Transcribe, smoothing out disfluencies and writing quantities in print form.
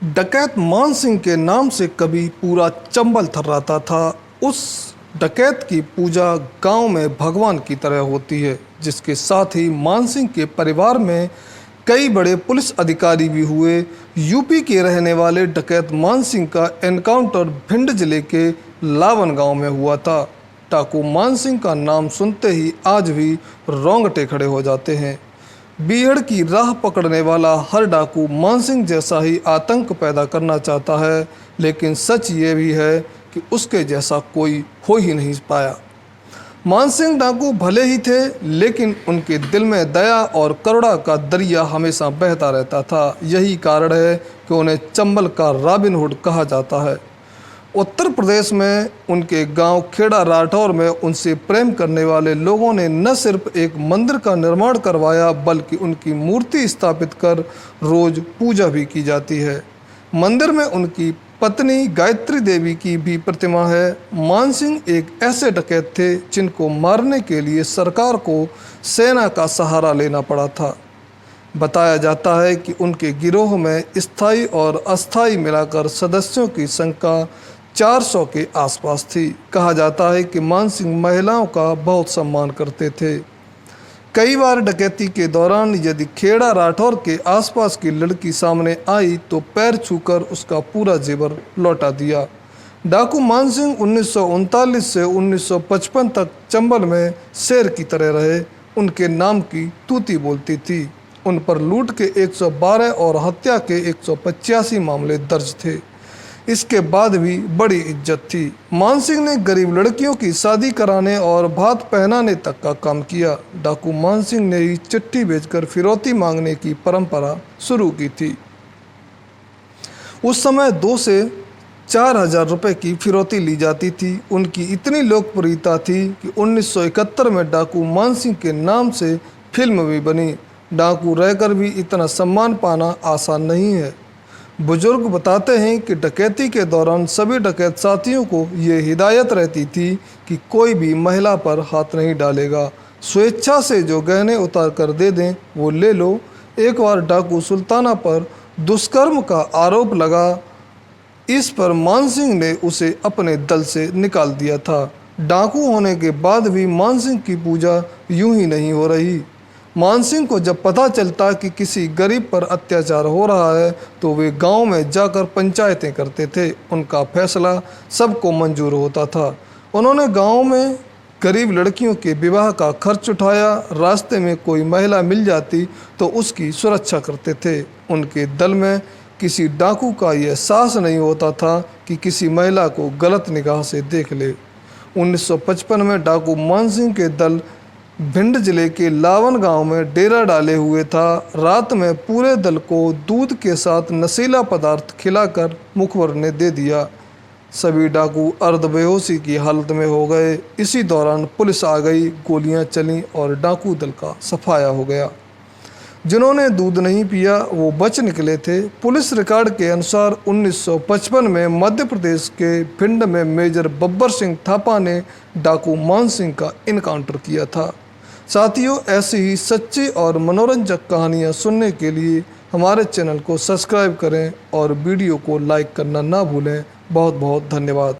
डकैत मान सिंह के नाम से कभी पूरा चंबल थर्राता था। उस डकैत की पूजा गांव में भगवान की तरह होती है, जिसके साथ ही मान सिंह के परिवार में कई बड़े पुलिस अधिकारी भी हुए। यूपी के रहने वाले डकैत मान सिंह का एनकाउंटर भिंड जिले के लावन गांव में हुआ था। डाकू मान सिंह का नाम सुनते ही आज भी रोंगटे खड़े हो जाते हैं। बीहड़ की राह पकड़ने वाला हर डाकू मान सिंह जैसा ही आतंक पैदा करना चाहता है, लेकिन सच ये भी है कि उसके जैसा कोई हो ही नहीं पाया। मान सिंह डाकू भले ही थे, लेकिन उनके दिल में दया और करुणा का दरिया हमेशा बहता रहता था। यही कारण है कि उन्हें चंबल का रॉबिन हुड कहा जाता है। उत्तर प्रदेश में उनके गांव खेड़ा राठौर में उनसे प्रेम करने वाले लोगों ने न सिर्फ एक मंदिर का निर्माण करवाया, बल्कि उनकी मूर्ति स्थापित कर रोज पूजा भी की जाती है। मंदिर में उनकी पत्नी गायत्री देवी की भी प्रतिमा है। मान सिंह एक ऐसे डकैत थे जिनको मारने के लिए सरकार को सेना का सहारा लेना पड़ा था। बताया जाता है कि उनके गिरोह में स्थायी और अस्थायी मिलाकर सदस्यों की संख्या 400 के आसपास थी। कहा जाता है कि मान सिंह महिलाओं का बहुत सम्मान करते थे। कई बार डकैती के दौरान यदि खेड़ा राठौर के आसपास की लड़की सामने आई तो पैर छूकर उसका पूरा जेवर लौटा दिया। डाकू मान सिंह 1939 से 1955 तक चंबल में शेर की तरह रहे। उनके नाम की तूती बोलती थी। उन पर लूट के 112 और हत्या के 185 मामले दर्ज थे। इसके बाद भी बड़ी इज्जत थी। मान सिंह ने गरीब लड़कियों की शादी कराने और भात पहनाने तक का काम किया। डाकू मान सिंह ने ही चिट्ठी भेजकर फिरौती मांगने की परंपरा शुरू की थी। उस समय 2 से 4,000 रुपये की फिरौती ली जाती थी। उनकी इतनी लोकप्रियता थी कि 1971 में डाकू मान सिंह के नाम से फिल्म भी बनी। डाकू रहकर भी इतना सम्मान पाना आसान नहीं है। बुजुर्ग बताते हैं कि डकैती के दौरान सभी डकैत साथियों को ये हिदायत रहती थी कि कोई भी महिला पर हाथ नहीं डालेगा। स्वेच्छा से जो गहने उतार कर दे दें वो ले लो। एक बार डाकू सुल्ताना पर दुष्कर्म का आरोप लगा। इस पर मान सिंह ने उसे अपने दल से निकाल दिया था। डाकू होने के बाद भी मान सिंह की पूजा यूं ही नहीं हो रही। मान सिंह को जब पता चलता कि किसी गरीब पर अत्याचार हो रहा है तो वे गांव में जाकर पंचायतें करते थे। उनका फैसला सबको मंजूर होता था। उन्होंने गांव में गरीब लड़कियों के विवाह का खर्च उठाया। रास्ते में कोई महिला मिल जाती तो उसकी सुरक्षा करते थे। उनके दल में किसी डाकू का यह साहस नहीं होता था कि किसी महिला को गलत निगाह से देख ले। 1955 में डाकू मान सिंह के दल भिंड जिले के लावन गांव में डेरा डाले हुए था। रात में पूरे दल को दूध के साथ नशीला पदार्थ खिलाकर मुखबर ने दे दिया। सभी डाकू अर्धबेहोशी की हालत में हो गए। इसी दौरान पुलिस आ गई, गोलियां चलीं और डाकू दल का सफाया हो गया। जिन्होंने दूध नहीं पिया वो बच निकले थे। पुलिस रिकॉर्ड के अनुसार 1955 में मध्य प्रदेश के भिंड में मेजर बब्बर सिंह थापा ने डाकू मान सिंह का इनकाउंटर किया था। साथियों, ऐसी ही सच्ची और मनोरंजक कहानियाँ सुनने के लिए हमारे चैनल को सब्सक्राइब करें और वीडियो को लाइक करना ना भूलें। बहुत बहुत धन्यवाद।